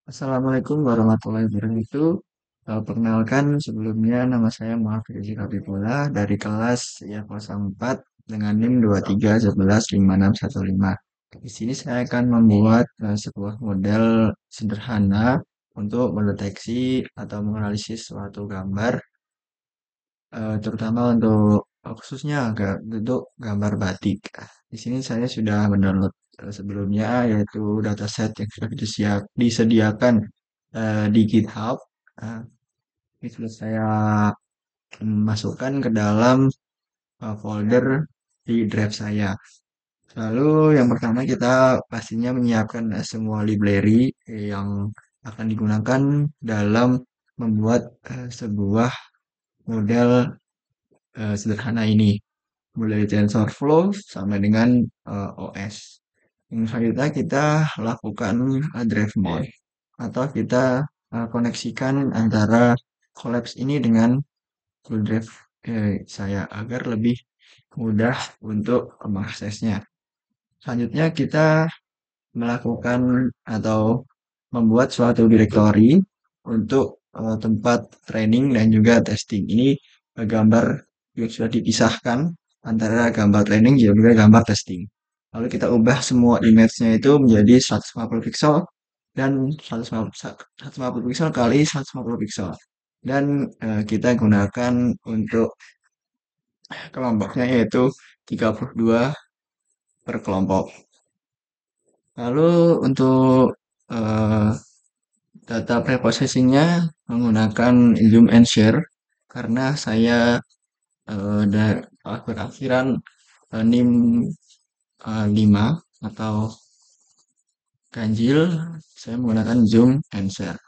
Assalamualaikum warahmatullahi wabarakatuh. Perkenalkan sebelumnya nama saya Muhammad Rizky Habibullah dari kelas ya 04 dengan NIM 23115615. Di sini saya akan membuat sebuah model sederhana untuk mendeteksi atau menganalisis suatu gambar, terutama untuk khususnya bentuk gambar batik. Di sini saya sudah mendownload sebelumnya yaitu dataset yang sudah disediakan di GitHub. Nah, ini sudah saya masukkan ke dalam folder di drive saya. Lalu yang pertama kita pastinya menyiapkan semua library yang akan digunakan dalam membuat sebuah model sederhana ini. Mulai TensorFlow sampai dengan OS. Yang selanjutnya kita lakukan drive mode atau kita koneksikan antara collapse ini dengan Google Drive saya agar lebih mudah untuk mengaksesnya. Selanjutnya kita melakukan atau membuat suatu directory untuk tempat training dan juga testing. Ini gambar yang sudah dipisahkan antara gambar training dan juga gambar testing. Lalu kita ubah semua image-nya itu menjadi 150 pixel dan 150 pixel kali 150 pixel. Dan kita gunakan untuk kelompoknya yaitu 32 per kelompok. Lalu untuk eh, data preprocessing-nya menggunakan zoom and share karena saya berakhiran NIM 5 atau ganjil, saya menggunakan zoom and share.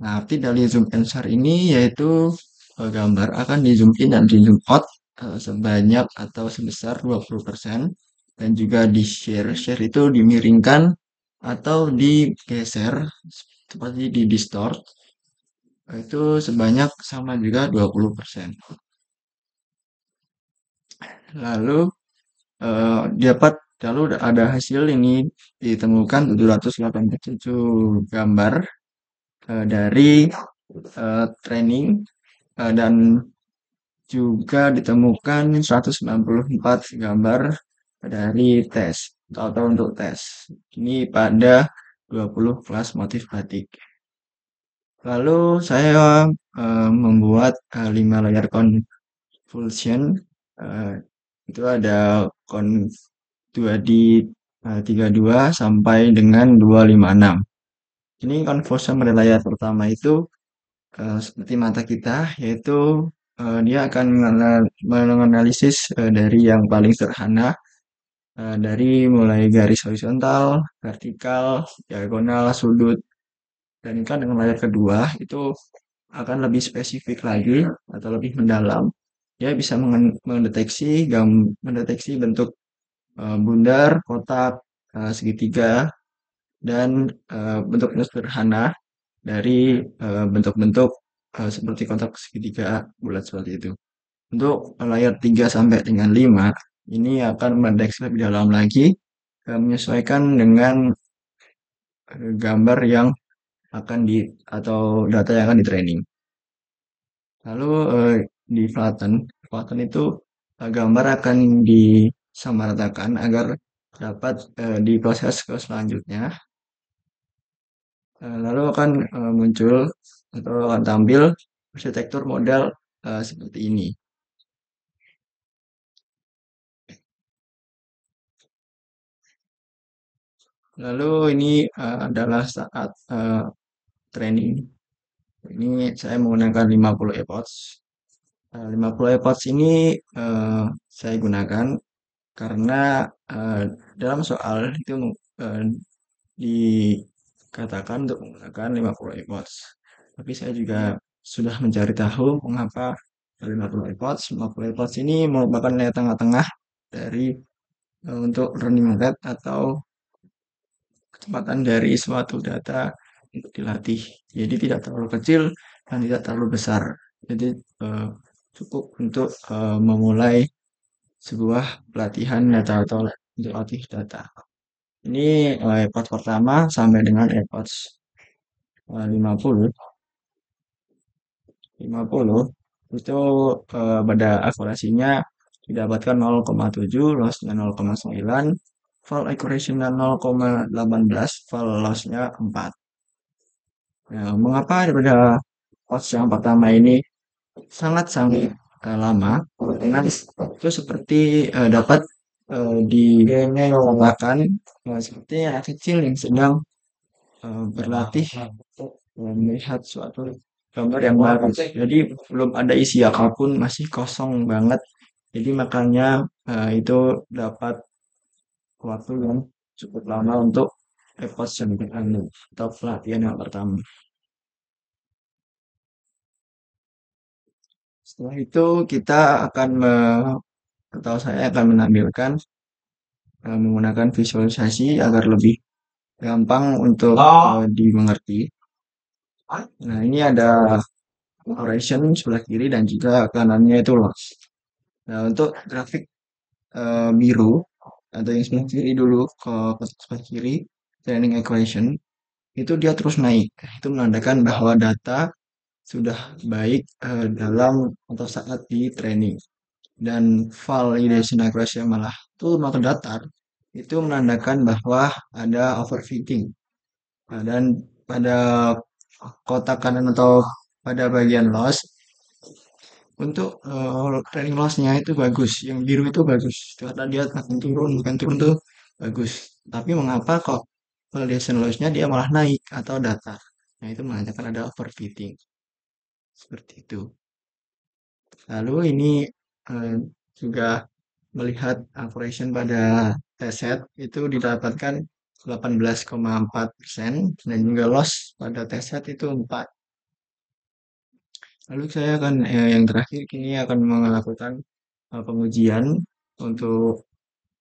Nah, arti dari zoom and share ini yaitu gambar akan di zoom in dan di zoom out sebanyak atau sebesar 20% dan juga di share. Share itu dimiringkan atau digeser seperti di distort itu sebanyak sama juga 20%. Lalu dapat lalu ada hasil ini ditemukan 787 gambar dari training dan juga ditemukan 194 gambar dari tes atau untuk tes. Ini pada 20 kelas motif batik. Lalu saya membuat 5 layar convolution. eh, itu ada kon 2D 32 sampai dengan 256. Ini convolution pada layar pertama itu seperti mata kita, yaitu dia akan menganalisis dari yang paling sederhana, dari mulai garis horizontal, vertikal, diagonal, sudut, dan kan dengan layar kedua itu akan lebih spesifik lagi atau lebih mendalam. Dia bisa mendeteksi bentuk bundar, kotak, segitiga, dan bentuknya sederhana dari bentuk-bentuk seperti kotak segitiga bulat seperti itu. Untuk layar 3 sampai dengan 5 ini akan mendeteksi lebih dalam lagi menyesuaikan dengan gambar yang akan atau data yang akan di training. Lalu di flatten itu gambar akan disamaratakan agar dapat diproses ke selanjutnya. Lalu akan muncul atau akan tampil arsitektur model seperti ini. Lalu ini adalah saat training. Ini saya menggunakan 50 epoch. 50 epoch ini saya gunakan karena eh, dalam soal itu eh, dikatakan untuk menggunakan 50 epoch. Tapi saya juga sudah mencari tahu mengapa 50 epoch. 50 epoch ini merupakan nilai tengah-tengah dari untuk learning rate atau kecepatan dari suatu data untuk dilatih. Jadi tidak terlalu kecil dan tidak terlalu besar. Jadi eh, cukup untuk memulai sebuah pelatihan data atau untuk latih data. Ini epoch pertama sampai dengan epoch 50, 50 itu pada akurasinya didapatkan 0,7, lossnya 0,9, fall accuracy-nya 0,18, fall loss-nya 4. Nah, mengapa daripada coach yang pertama ini sangat-sangat lama? Karena itu seperti dapat digambarkan seperti anak kecil yang sedang berlatih untuk melihat suatu gambar yang baru. Jadi belum ada isi apapun, masih kosong banget. Jadi makanya itu dapat waktu yang cukup lama untuk repost atau pelatihan yang pertama. Setelah itu kita akan atau saya akan menampilkan menggunakan visualisasi agar lebih gampang untuk dimengerti. Nah, ini ada operation sebelah kiri dan juga kanannya itu loss. Nah, untuk grafik biru atau yang sebelah kiri dulu ke sebelah kiri training equation itu dia terus naik. Itu menandakan bahwa data sudah baik dalam atau saat di training. Dan validation accuracy malah itu makin datar. Itu menandakan bahwa ada overfitting. Nah, dan pada kotak kanan atau pada bagian loss untuk trailing loss-nya itu bagus, yang biru itu bagus karena dia makin turun tuh bagus. Tapi mengapa kok validation loss-nya dia malah naik atau datar? Nah, itu menandakan ada overfitting seperti itu. Lalu ini eh, juga melihat operation pada test set itu didapatkan 18,4% dan juga loss pada test set itu 4. Lalu saya akan yang terakhir kini akan melakukan pengujian untuk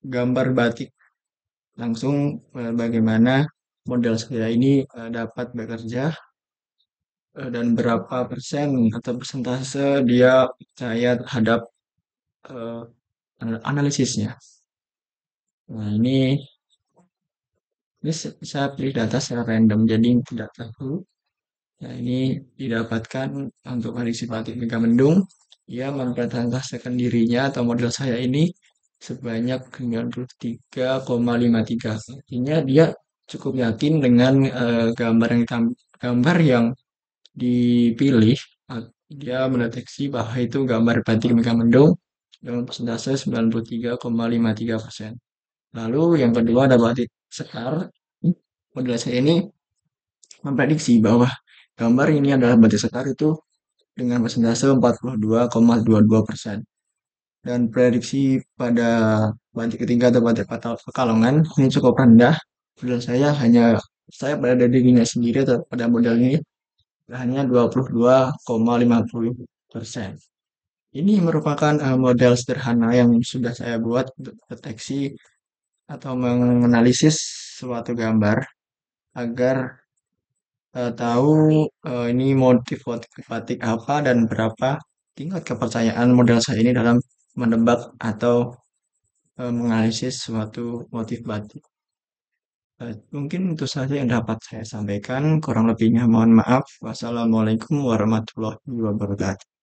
gambar batik langsung bagaimana model saya ini dapat bekerja dan berapa persen atau persentase dia percaya terhadap eh, analisisnya. Nah, ini saya pilih data secara random jadi tidak tahu. Nah, ini didapatkan untuk prediksi batik Megamendung. Ia mempresentasikan dirinya atau model saya ini sebanyak 93,53. Artinya dia cukup yakin dengan gambar yang dipilih. Dia mendeteksi bahwa itu gambar batik Megamendung dengan persentase 93,53%. Lalu yang kedua ada batik Sekar. Model saya ini memprediksi bahwa gambar ini adalah batik Sekar itu dengan persentase 42,22%. Dan prediksi pada batik ketiga atau batik Pekalongan ini cukup rendah. Model saya berada di dirinya sendiri atau pada model ini hanya 22,50%. Ini merupakan model sederhana yang sudah saya buat untuk deteksi atau menganalisis suatu gambar agar tahu ini motif batik apa dan berapa tingkat kepercayaan model saya ini dalam menebak atau menganalisis suatu motif batik. Mungkin itu saja yang dapat saya sampaikan. Kurang lebihnya mohon maaf. Wassalamualaikum warahmatullahi wabarakatuh.